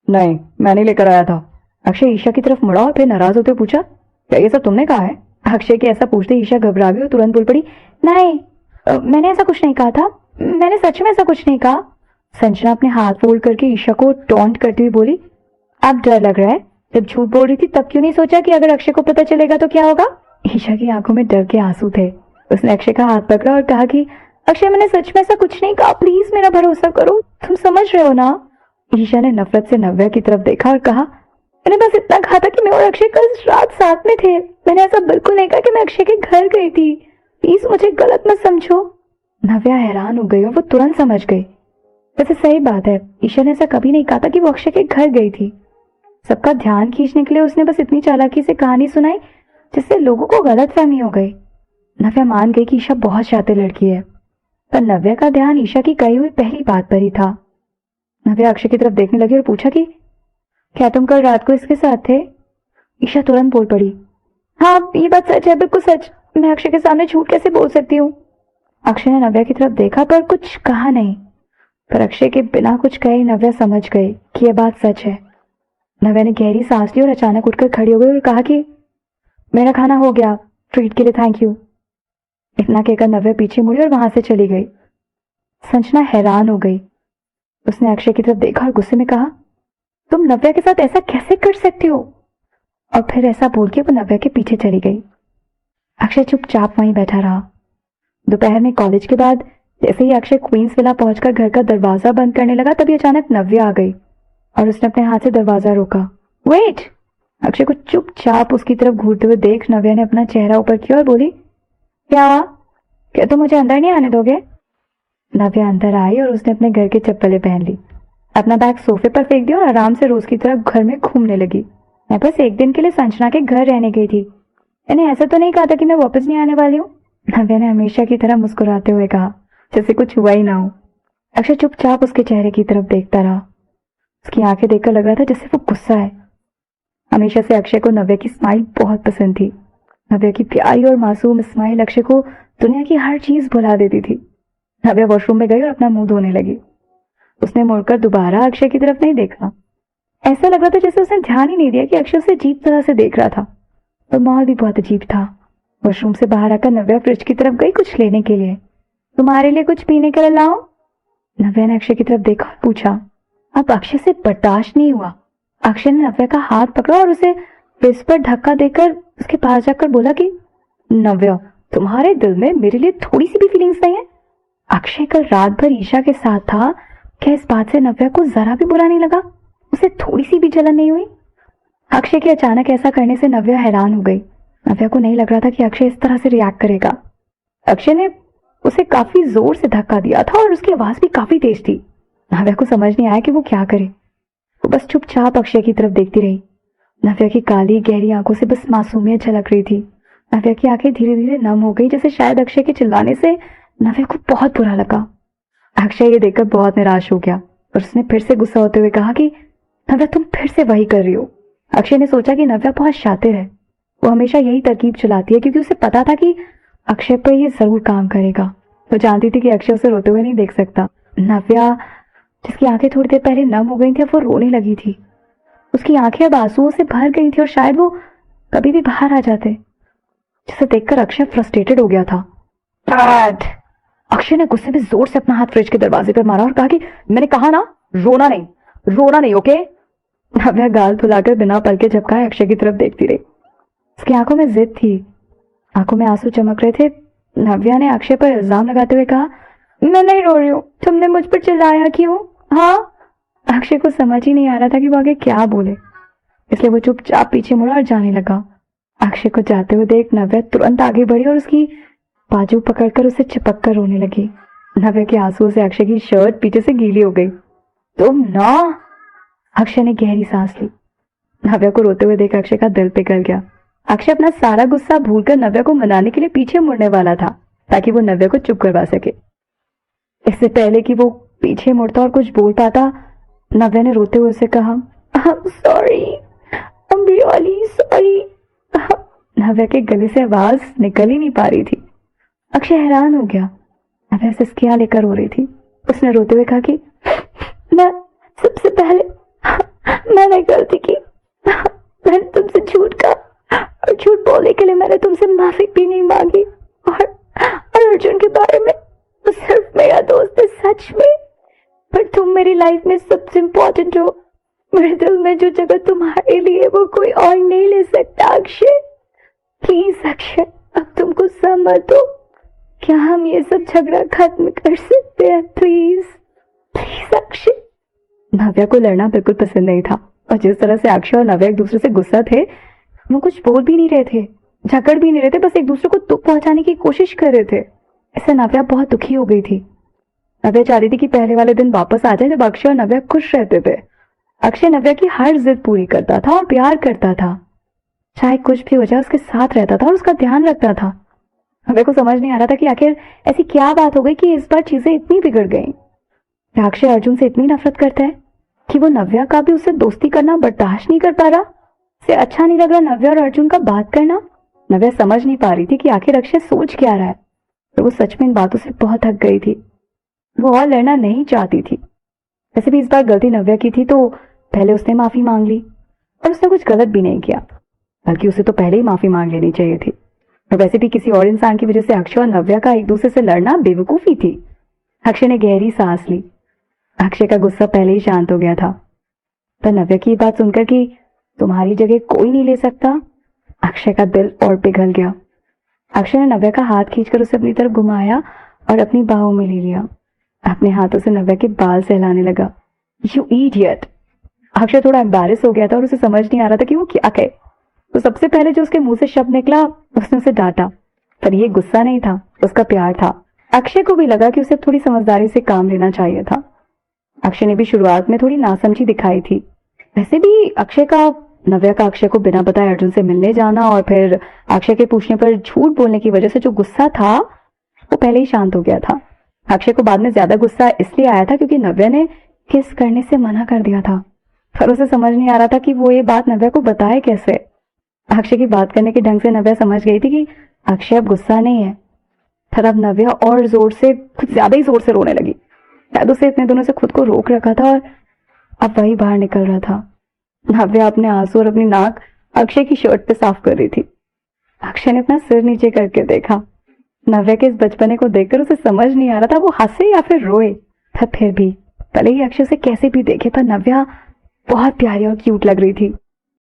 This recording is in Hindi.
नहीं, मैं नहीं लेकर आया था। अक्षय ईशा की तरफ मुड़ा और फिर नाराज होते पूछा, क्या ये सब तुमने कहा है? अक्षय के ऐसा पूछते ईशा घबरा गई और तुरंत बोल पड़ी, नहीं, मैंने ऐसा कुछ नहीं कहा था। मैंने सच में ऐसा कुछ नहीं कहा। संजना अपने हाथ फोल्ड करके ईशा को टॉन्ट करती हुई बोली, अब डर लग रहा है? जब झूठ बोल रही थी तब क्यों नहीं सोचा कि अगर अक्षय को पता चलेगा तो क्या होगा? ईशा की आंखों में डर के आंसू थे। उसने अक्षय का हाथ पकड़ा और कहा कि अक्षय, मैंने सच में ऐसा कुछ नहीं कहा, प्लीज मेरा भरोसा करो, तुम समझ रहे हो ना? ईशा ने नफरत से नव्या की तरफ देखा और कहा, मैंने बस इतना कहा था कि मैं और अक्षय कल रात साथ में थे। मैंने ऐसा बिल्कुल नहीं कहा कि मैं अक्षय के घर गई थी। प्लीज मुझे गलत मत समझो। नव्या हैरान हो गई और वो तुरंत समझ गई। वैसे सही बात है, ईशा ने ऐसा कभी नहीं कहा था कि वो अक्षय के घर गई थी। सबका ध्यान खींचने के लिए उसने बस इतनी चालाकी से कहानी सुनाई जिससे लोगों को गलतफहमी हो गई। नव्या मान गई कि ईशा बहुत शातिर लड़की है, पर नव्या का ध्यान ईशा की कही हुई पहली बात पर ही था। नव्या अक्षय की तरफ देखने लगी और पूछा कि क्या तुम कल रात को इसके साथ थे? ईशा तुरंत बोल पड़ी, हाँ, ये बात सच है, बिल्कुल सच। मैं अक्षय के सामने झूठ कैसे बोल सकती हूँ? अक्षय ने नव्या की तरफ देखा पर कुछ कहा नहीं, पर अक्षय के बिना कुछ कहे नव्या समझ गई कि यह बात सच है। नव्या ने गहरी सांस ली और अचानक उठकर खड़ी हो गई और कहा कि मेरा खाना हो गया, ट्रीट के लिए थैंक यू। इतना कहकर नव्या पीछे मुड़ी और वहां से चली गई। संजना हैरान हो गई। उसने अक्षय की तरफ देखा और गुस्से में कहा, तुम नव्या के साथ ऐसा कैसे कर सकते हो? और फिर ऐसा बोल के वो नव्या के पीछे चली गई। अक्षय चुपचाप वहीं बैठा रहा। दोपहर में कॉलेज के बाद जैसे ही अक्षय क्वींस विला पहुंचकर घर का दरवाजा बंद करने लगा तभी अचानक नव्या आ गई और उसने अपने हाथ से दरवाजा रोका। वेट! अक्षय को चुपचाप उसकी तरफ घूरते हुए देख नव्या ने अपना चेहरा ऊपर किया और बोली, क्या तुम मुझे अंदर नहीं आने दोगे? नव्या अंदर आई और उसने अपने घर की चप्पलें पहन ली, अपना बैग सोफे पर फेंक दिया और आराम से रोज की तरह घर में घूमने लगी। मैं बस एक दिन के लिए संजना के घर रहने गई थी। मैंने ऐसा तो नहीं कहा था कि मैं वापस नहीं आने वाली हूँ। नव्या ने हमेशा की तरह मुस्कुराते हुए कहा, जैसे कुछ हुआ ही ना हो। अक्षय चुपचाप उसके चेहरे की तरफ देखता रहा। उसकी आंखें देखकर लग रहा था जैसे वो गुस्सा है। हमेशा से अक्षय को नव्या की स्माइल बहुत पसंद थी। नव्या की प्यारी और मासूम स्माइल अक्षय को दुनिया की हर चीज भुला देती थी। नव्या वॉशरूम में गई और अपना मुंह धोने लगी। उसने मुड़कर दोबारा अक्षय की तरफ नहीं देखा। ऐसा लग रहा था जैसे उसने ध्यान ही नहीं दिया कि अक्षय उसे अजीब तरह से देख रहा था और माहौल भी बहुत अजीब था। वॉशरूम से बाहर आकर नव्या फ्रिज की तरफ गई कुछ लेने के लिए। तुम्हारे लिए कुछ पीने के लिए लाऊं? नव्या ने अक्षय की तरफ देखा और पूछा। अब अक्षय से बर्दाश्त नहीं हुआ। अक्षय ने नव्या का हाथ पकड़ा और उसे फ्रिज पर धक्का देकर उसके पास जाकर बोला कि नव्या, तुम्हारे दिल में मेरे लिए थोड़ी सी भी फीलिंग्स नहीं है? अक्षय कल रात भर ईशा के साथ था, क्या इस बात से नव्या को जरा भी बुरा नहीं लगा? उसे थोड़ी सी भी जलन नहीं हुई? अक्षय के अचानक ऐसा करने से नव्या हैरान हो गई। नव्या को नहीं लग रहा था कि अक्षय इस तरह से रिएक्ट करेगा। अक्षय ने उसे काफी जोर से धक्का दिया था और उसकी आवाज भी काफी तेज थी। नव्या को समझ नहीं आया कि वो क्या करे। वो बस चुपचाप अक्षय की तरफ देखती रही। नव्या की काली गहरी आंखों से बस मासूमियत झलक रही थी। नव्या की आंखें धीरे धीरे नम हो गई, जैसे शायद अक्षय के चिल्लाने से नव्या को बहुत बुरा लगा। अक्षय ये देखकर बहुत निराश हो गया और उसने फिर से गुस्सा होते हुए कहा कि नव्या, तुम फिर से वही कर रही हो। अक्षय ने सोचा कि नव्या बहुत शातिर है। वो हमेशा यही तरकीब चलाती है क्योंकि उसे पता था कि अक्षय पर ये जरूर काम करेगा। वो जानती थी कि अक्षय उसे रोते हुए नहीं देख सकता। नव्या, जिसकी आंखें थोड़ी देर पहले नम हो गई थी, अब वो रोने लगी थी। उसकी आंखें अब आंसुओं से भर गई थी और शायद वो कभी भी बाहर आ जाते, जिसे देखकर अक्षय फ्रस्ट्रेटेड हो गया था। डैड! अक्षय ने गुस्से में जोर से अपना हाथ फ्रिज के दरवाजे पर मारा और कहा कि मैंने कहा ना, रोना नहीं, ओके? नव्या गाल फुलाकर बिना पल के झपकाए अक्षय की तरफ देखती रही। उसकी आंखों में जिद थी, आंखों में आंसू चमक रहे थे। नव्या ने अक्षय पर इल्जाम लगाते हुए कहा, मैं नहीं रो रही हूँ, तुमने मुझ पर चिल्लाया क्यों? हाँ? अक्षय को समझ ही नहीं आ रहा था कि वो आगे क्या बोले, इसलिए वो चुपचाप पीछे मुड़ा और जाने लगा। अक्षय को जाते हुए देख नव्या तुरंत आगे बढ़ी और उसकी बाजू पकड़कर उसे चिपक कर रोने लगी। नव्या के आंसुओं से अक्षय की शर्ट पीछे से गीली हो गई। तुम ना! अक्षय ने गहरी सांस ली। नव्या को रोते हुए देख अक्षय का दिल पिघल गया। अक्षय अपना सारा गुस्सा भूलकर नव्या को मनाने के लिए पीछे मुड़ने वाला था ताकि वो नव्या को चुप करवा सके। इससे पहले कि वो पीछे मुड़ता और कुछ बोल पाता, नव्या ने रोते हुए उसे कहा, I'm sorry, I'm really sorry। नव्या के गले से आवाज निकल ही नहीं पा रही थी। अक्षय हैरान हो गया। नव्या सिसकियां लेकर रो रही थी। उसने रोते हुए कहा कि मैं सबसे पहले मैंने गलती की, मैंने तुमसे झूठ कहा और झूठ बोलने के लिए मैंने तुमसे माफी भी नहीं मांगी। और अर्जुन के बारे में वो सिर्फ मेरा दोस्त है सच में, पर तुम मेरी लाइफ में सबसे इम्पोर्टेंट हो। मेरे दिल में जो जगह तुम्हारे लिए वो कोई और नहीं ले सकता। अक्षय प्लीज अक्षय, अब तुम गुस्सा मत हो। क्या हम ये सब झगड़ा खत्म कर सकते हैं? Please please Akshay. नव्या को लड़ना बिल्कुल पसंद नहीं था और जिस तरह से अक्षय और नव्या एक दूसरे से गुस्सा थे, वो कुछ बोल भी नहीं रहे थे, झगड़ भी नहीं रहे थे, बस एक दूसरे को दुख पहुंचाने की कोशिश कर रहे थे। इससे नव्या बहुत दुखी हो गई थी। नव्या चाहती थी कि पहले वाले दिन वापस आ जाए जब अक्षय और नव्या खुश रहते थे। अक्षय नव्या की हर जिद पूरी करता था और प्यार करता था, चाहे कुछ भी हो जाए उसके साथ रहता था और उसका ध्यान रखता था। नव्या को समझ नहीं आ रहा था कि आखिर ऐसी क्या बात हो गई कि इस बार चीजें इतनी बिगड़ गई। अक्षय अर्जुन से इतनी नफरत करता है कि वो नव्या का भी उससे दोस्ती करना बर्दाश्त नहीं कर पा रहा। उसे अच्छा नहीं लग रहा नव्या और अर्जुन का बात करना। नव्या समझ नहीं पा रही थी कि आखिर अक्षय सोच क्या रहा है, तो वो सच में इन बातों से बहुत थक गई थी। वो और लड़ना नहीं चाहती थी। वैसे भी इस बार गलती नव्या की थी तो पहले उसने माफी मांग ली और उसने कुछ गलत भी नहीं किया, बल्कि उसे तो पहले ही माफी मांग लेनी चाहिए थी। और वैसे भी किसी और इंसान की वजह से अक्षय और नव्या का एक दूसरे से लड़ना बेवकूफी थी। अक्षय ने गहरी सांस ली। अक्षय का गुस्सा पहले ही शांत हो गया था, पर नव्या की बात सुनकर कि तुम्हारी जगह कोई नहीं ले सकता, अक्षय का दिल और पिघल गया। अक्षय ने नव्या का हाथ खींचकर उसे अपनी तरफ घुमाया और अपनी बाहों में ले लिया। अपने हाथों से नव्या के बाल सहलाने लगा। You idiot. अक्षय थोड़ा एम्बैरेस हो गया था और उसे समझ नहीं आ रहा था कि वो क्या कहे। तो सबसे पहले जो उसके मुंह से शब्द निकला उसने उसे डांटा, पर यह गुस्सा नहीं था, उसका प्यार था। अक्षय को भी लगा कि उसे थोड़ी समझदारी से काम लेना चाहिए था। अक्षय ने भी शुरुआत में थोड़ी नासमझी दिखाई थी। वैसे भी नव्या का अक्षय को बिना बताए अर्जुन से मिलने जाना और फिर अक्षय के पूछने पर झूठ बोलने की वजह से जो गुस्सा था वो पहले ही शांत हो गया था। अक्षय को बाद में ज्यादा गुस्सा इसलिए आया था क्योंकि नव्या ने किस करने से मना कर दिया था, पर उसे समझ नहीं आ रहा था कि वो ये बात नव्या को बताए कैसे। अक्षय की बात करने के ढंग से नव्या समझ गई थी कि अक्षय अब गुस्सा नहीं है। फिर अब नव्या और जोर से, कुछ ज्यादा ही जोर से रोने लगी। शायद उसे इतने दिनों से खुद को रोक रखा था और अब वही बाहर निकल रहा था। नव्या अपने आंसू और अपनी नाक अक्षय की शर्ट पे साफ कर रही थी। अक्षय ने अपना सिर नीचे करके देखा। नव्या के इस बचपने को देखकर उसे समझ नहीं आ रहा था वो हंसे या फिर रोए। पर फिर भी भले ही अक्षय उसे कैसे भी देखे, पर नव्या बहुत प्यारी और क्यूट लग रही थी।